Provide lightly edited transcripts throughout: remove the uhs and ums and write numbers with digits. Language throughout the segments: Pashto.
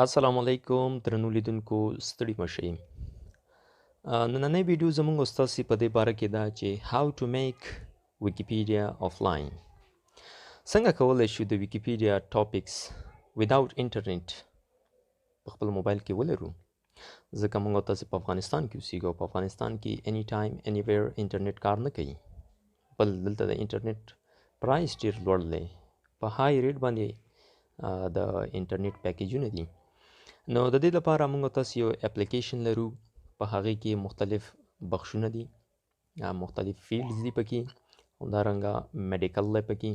السلام علیکم درنو لیدونکو ستړي مشئ. نننۍ ویډیو زموږ ستاسې په دې باره کې ده چې how to make Wikipedia offline. څنګه کولی شو د ویکیپیډیا ټاپکس without internet په خپل موبایل کې ولرو، ځکه موږ تاسې په افغانستان کې اوسېږو او په افغانستان کې any time anywhere انټرنیټ کار نه کوي. بل دلته د انټرنیټ پرایس ډېر لوړ دی، په های ریټ باندې د انټرنیټ پیکیجونه دي. نو د دې لپاره موږ تاسو یو اپلیکیشن لرو، په هغې کې مختلف بخشونه دي، مختلف فیلډز دي پکې، همدارنګه میډیکل دی پکې،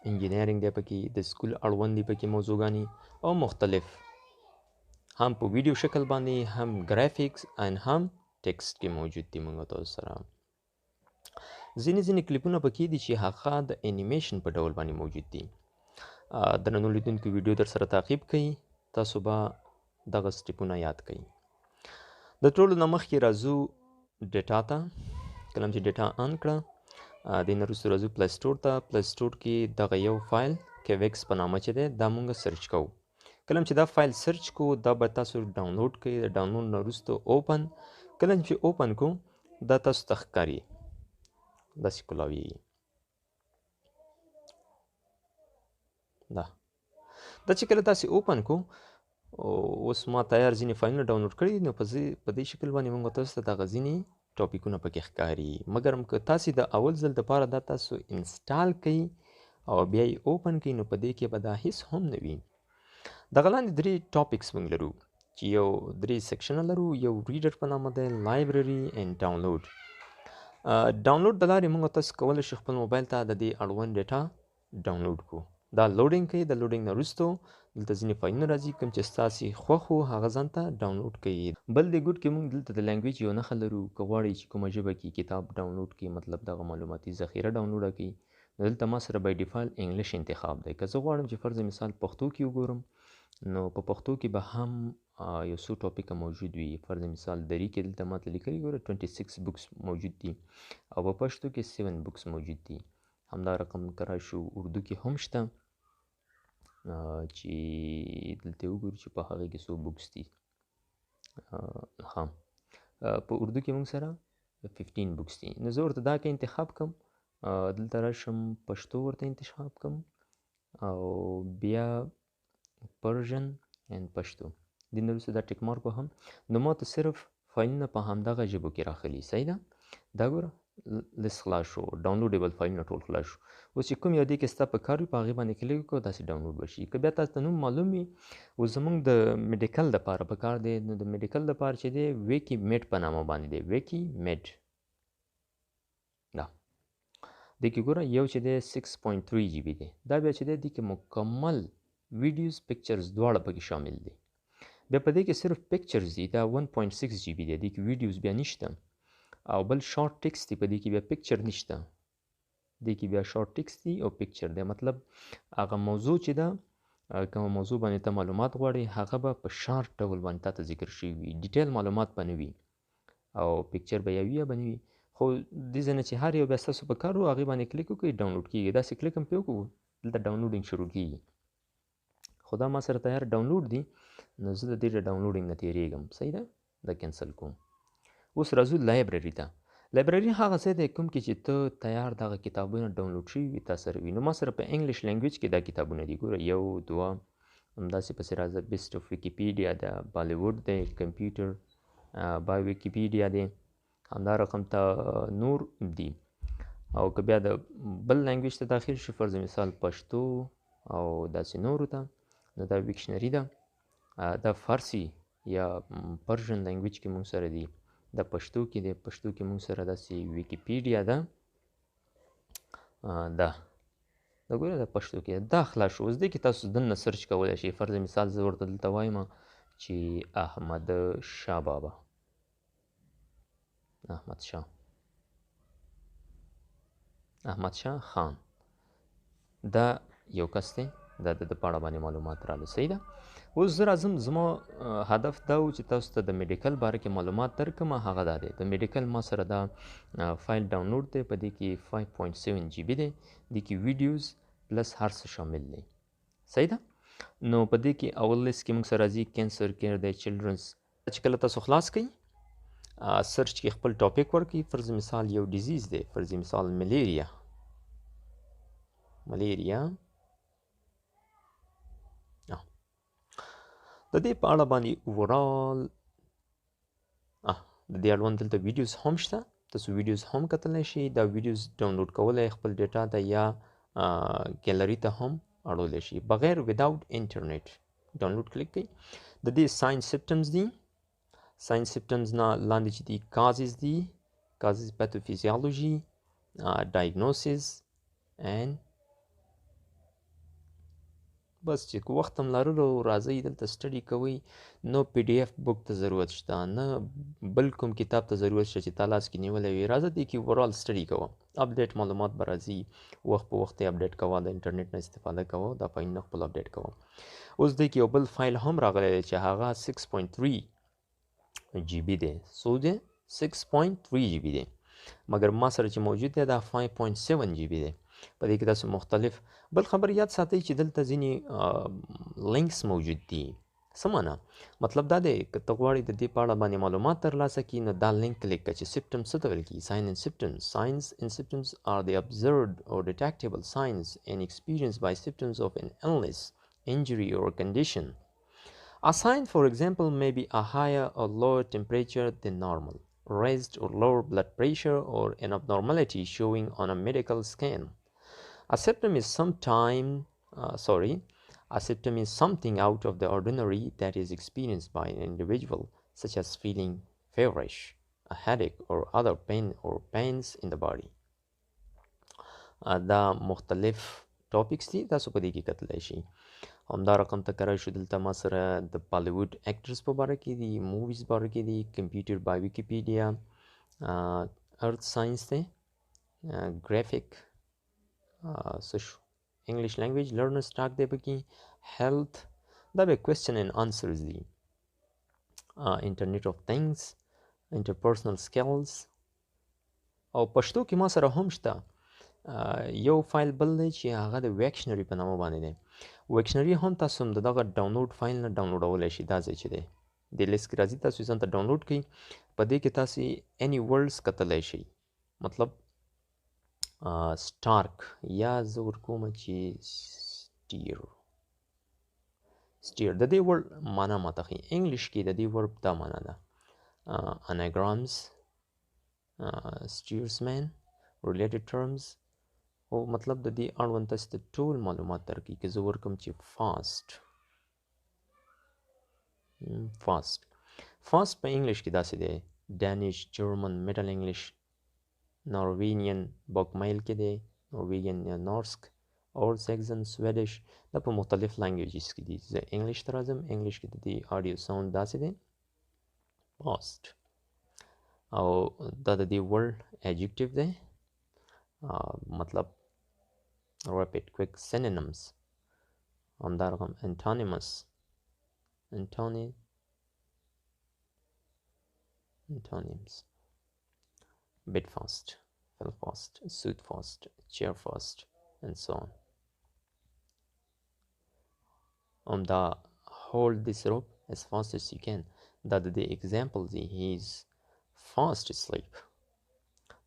انجینیرینګ دی پکې، د سکول اړوند دي پکې موضوعګانې او مختلف هم په ویډیو شکل باندې، هم ګرافیکس ان هم ټیکسټ کې موجود دي. موږ تاسو سره ځینې کلیپونه پکې دي چې هغه د انیمیشن په ډول باندې موجود دي. درنو لیدونکو ویډیو در سره تعقیب کړئ، تاسو به دغه سټیپونه یاد کړئ. د ټولو نه مخکې راځو ډیټا ته. کله چې ډیټا آن کړه، دې نه وروسته راځو پلی سټور ته. پلی سټور کې دغه یو فایل کویکس په نامه چې دی دا مونږ سرچ کوو. کله چې دا فایل سرچ کو دا به تاسو ډاونلوډ کړئ. د ډاونلوډ نه وروسته اوپن، کله چې اوپن کو دا تاسو ته ښکاري داسې کولاویږي. دا چې کله تاسې اوپن کو، اوس ما تیار ځینې فایلونه ډاونلوډ کړي، نو په دې شکل باندې موږ تاسو ته دغه ځینې ټاپکونه پکې ښکاري. مګر که تاسې د اول ځل دپاره دا تاسو انسټال کړئ او بیا یې اوپن کړئ، نو په دې کې به دا هیڅ هم نه وي. دغه لاندې درې ټاپکس موږ لرو چې یو درې سیکشنه لرو. یو ریډر په نامه دی، لایبرري اینډ ډاونلوډ. ډاونلوډ د لارې موږ تاسو کولی شو خپل موبایل ته د دې اړوند ډیټا ډاونلوډ کړو. دا لوډینګ کوي، د لوډینګ نه وروسته دلته ځینې فایلونه راځي، کوم چې ستاسې خوښ وو هغه ځان ته ډاونلوډ کوي. بل د ګوډ کې موږ دلته د لینګویج یو نښه لرو، که غواړئ چې کومه ژبه کې کتاب ډاونلوډ کړي، مطلب دغه معلوماتي ذخیره ډاونلوډ کړي، نو دلته ما سره بای ډیفالت انګلیش انتخاب دی. که زه غواړم چې فرض مثال پښتو کې وګورم، نو په پښتو کې به هم یو څو ټاپکه موجود وي. فرض مثال دري کې دلته ماته لیکلي ګوره 26 بکس موجود دي، او په پښتو کې 7 بکس موجود دي. همدا رقم که راشو اردو کې هم شته، چې دلته وګورو چې په هغې کې څو بکس دي. په اردو کې موږ سره 15 بکس دي. نو زه ورته دا که انتخاب کړم، دلته راشم پښتو ورته انتخاب کړم او بیا پرژن اینډ پښتو، دې نه وروسته دا ټیک مارک وهم، نو ما ته صرف فایلونه په همدغه ژبو کې راخلي. صحیح ده؟ دا ګوره لیست خلاص شو، ډاونلوډیبل فایلونه ټول خلاص شو. اوس چې کوم یو دی کې ستا په کار وي، په هغې باندې کلیک وکړو، داسې ډاونلوډ به شي. که بیا تاسو ته نوم معلوم وي، اوس زموږ د میډیکل دپاره په کار دی، نو د میډیکل دپاره چې دی ویکي میډ په نامه باندې دی، ویکي میډ. دا دې کې ګوره یو چې دی 6.3 جی بي دی، دا بیا چې دی دې کې مکمل ویډیوز پکچرز دواړه پکې شامل دي. بیا په دې کې صرف پکچرز دي، دا 1.6 جی بي دی، دې کې ویډیوز بیا نشته. او بل شارټ ټیکس دی، په دې کې بیا پکچر نشته، دې کې بیا شارټ ټیکس دی او پکچر دی. مطلب هغه موضوع چې ده، کومه موضوع باندې ته معلومات غواړې، هغه به په شارټ ډول باندې تا ته ذکر شوي وي، ډیټیل معلومات به نه وي، او پکچر به یا وي یا به نه وي. خو دې ځای نه چې هر یو بیا ستاسو په کار و، هغې باندې کلیک وکړئ، ډاونلوډ کېږي. داسې کلیک هم پرې وکړو، دلته ډاونلوډینګ شروع کېږي. خو دا ما سره تیار ډاونلوډ دي، نو زه د دې د ډاونلوډینګ نه تېرېږم. صحیح ده؟ دا کینسل کوم. اوس راځو لایبرري ته. لایبرري هغه ځای دی کوم کې چې ته تیار دغه کتابونه ډاونلوډ شوي وي تا سره وي. نو ما سره په انګلیش لینګویج کې دا کتابونه دي. ګوره 1 2 همداسې پسې راځه، بیسټ اف ویکیپیډیا ده، بالیوډ دی، کمپیوټر بای ویکیپیډیا دی، همدا رقم ته نور دي. او که بیا د بل لینګویج ته داخل شو، فرض مثال پښتو او داسې نورو ته، نو دا ویکشنري ده. دا فارسی یا پرژن لینګویج کې مونږ سره دي. دا پښتو کې دی، پښتو کې مونږ سره داسې ویکیپیډیا ده. دا ګوره دا پښتو کې دا خلاص شو. اوس دې کې تاسو دننه سرچ کولی شئ. فرض مثال زه ورته دلته وایم چې احمد شاه بابا، احمد شاه خان، دا یو کس دی، دا د پاړه باندې معلومات راغله. صحیح ده؟ اوس زه راځم، زما هدف دا و چې تاسو ته د میډیکل باره کې معلومات درکړم. هغه دا دی، د میډیکل ما سره دا فایل ډاونلوډ دی، په دې کې 5.7 جی بي دی، دې کې ویډیوز پلس هر څه شامل دی. صحیح ده؟ نو په دې کې اول لیست کې موږ سره راځي کینسر کیر د چلډرنز. چې کله تاسو خلاص کړئ سرچ کې خپل ټاپک ورکړئ، فرض مثال یو ډیزیز دی، فرض مثال ملیریا د دې په اړه باندې اوورال د دې اړوند دلته ویډیوز هم شته، تاسو ویډیوز هم کتلی شئ. دا ویډیوز ډاونلوډ کولی خپل ډیټا ته یا ګیلري ته هم اړولی شئ بغیر وداوت انټرنیټ. ډاونلوډ کلیک کړئ. د دې ساين سیمپټمز دي، ساين سیمپټمز نه لاندې چې دي کازز دي، کازز پیتوفیزیولوژي، ډایګنوسیس اینڈ بس چې وخت هم لرلو راځئ دلته سټډي کوئ. نو پی ډي اف بک ته ضرورت شته، نه بل کوم کتاب ته ضرورت شته چې تا لاس کې نیولی وي. راځه دې کې اوورال سټډي کوه، اپډیټ معلومات به راځي، وخت په وخت یې اپډیټ کوه، د انټرنیټ نه استفاده کوه، دا فایلونه خپل اپډیټ کوه. اوس دې کې یو بل فایل هم راغلی دی چې هغه 6.3 جی بی دی. څو دی؟ 6.3 جی بی دی، مګر ما سره چې موجود دی دا 5.7 جی بی دی. په دې کې تاسو مختلف بل خبر یاد ساتئ چې دلته ځینې لینکس موجود دي. څه معنا؟ مطلب دا دی که ته غواړې د دې په اړه باندې معلومات ترلاسه کړي نو دا لینک کلیک کړه چې سیمپټمز څه ته ویل کېږي. ساین اینډ سیمپټمز. ساینس اینډ سیمپټمز are the observed or detectable signs and experienced by symptoms of an illness, injury or condition. A sign, for example, may be a higher or lower temperature than normal, raised or lower blood pressure, or an abnormality showing on a medical scan. A symptom is something out of the ordinary that is experienced by an individual, such as feeling feverish, a headache, or other pain or pains in the body. دا مختلف ټاپکس دي، تاسو په دې کې کتلی شئ. همدا رقم تکرار شو دلته ما سره د بالیوډ اکټرز په باره کې دي، موویز باره کې دي، کمپیوټر بای ویکیپیډیا، ارث ساینس دی، ګرافیک څه شو انګلیش لینګویج لرنرز ټاک دی پکې، هیلث دا به کوېسچن اینډ آنسرز دي، انټرنیټ آف تھنګز، انټرپرسنل سکلز. او پښتو کې ما سره هم شته یو فایل بل دی چې هغه د ویکشنري په نامه باندې دی. ویکشنري هم تاسو هم د دغه ډاونلوډ فایل نه ډاونلوډولی شئ. دا ځای چې دی د لیست کې راځي، تاسو یې ځان ته ډاونلوډ کړئ. په دې کې تاسو اني ورډز کتلی شئ، مطلب سټارک یا زه ورکومه چې سټیر د دې ورډ معنا ماته ښیي. انګلیش کې د دې ورډ دا معنا ده اناګرامز، سټیرسمین، ریلیټډ ټرمز. او مطلب د دې اړوند تاسو ته ټول معلومات درکړي. که زه ورکم چې فاسټ په انګلیش کې داسې دی، ډانش، جرمن، میډل انګلیش، نارویجین بوکمیل کې دی، نارویجین یا نورسک، اور سیکزن، سویډش. دا په مختلف لینګویجز کې دي. زه انګلیش ته راځم. انګلیش کې د دې آډیو ساوند داسې دی فاسټ. او دا د دې ورډ ایجکټیو دی، مطلب rapid, quick. Synonyms همدا رقم antonyms bit fast, fell fast, suit fast, cheer fast, and so on. Hold this rope as fast as you can. That the example he is fast asleep.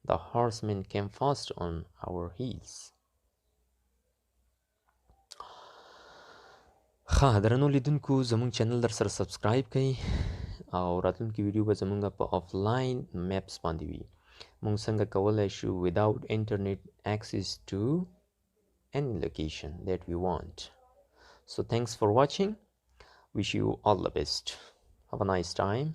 The horsemen came fast on our heels. درنو لیدونکو زموږ چینل در سره سبسکرایب کړئ او راتلونکي ویډیو به زموږ په آفلاین میپس باندې وي. موږ څنګه کولی شو without internet access to any location that we want. So thanks for watching. Wish you all the best. Have a nice time.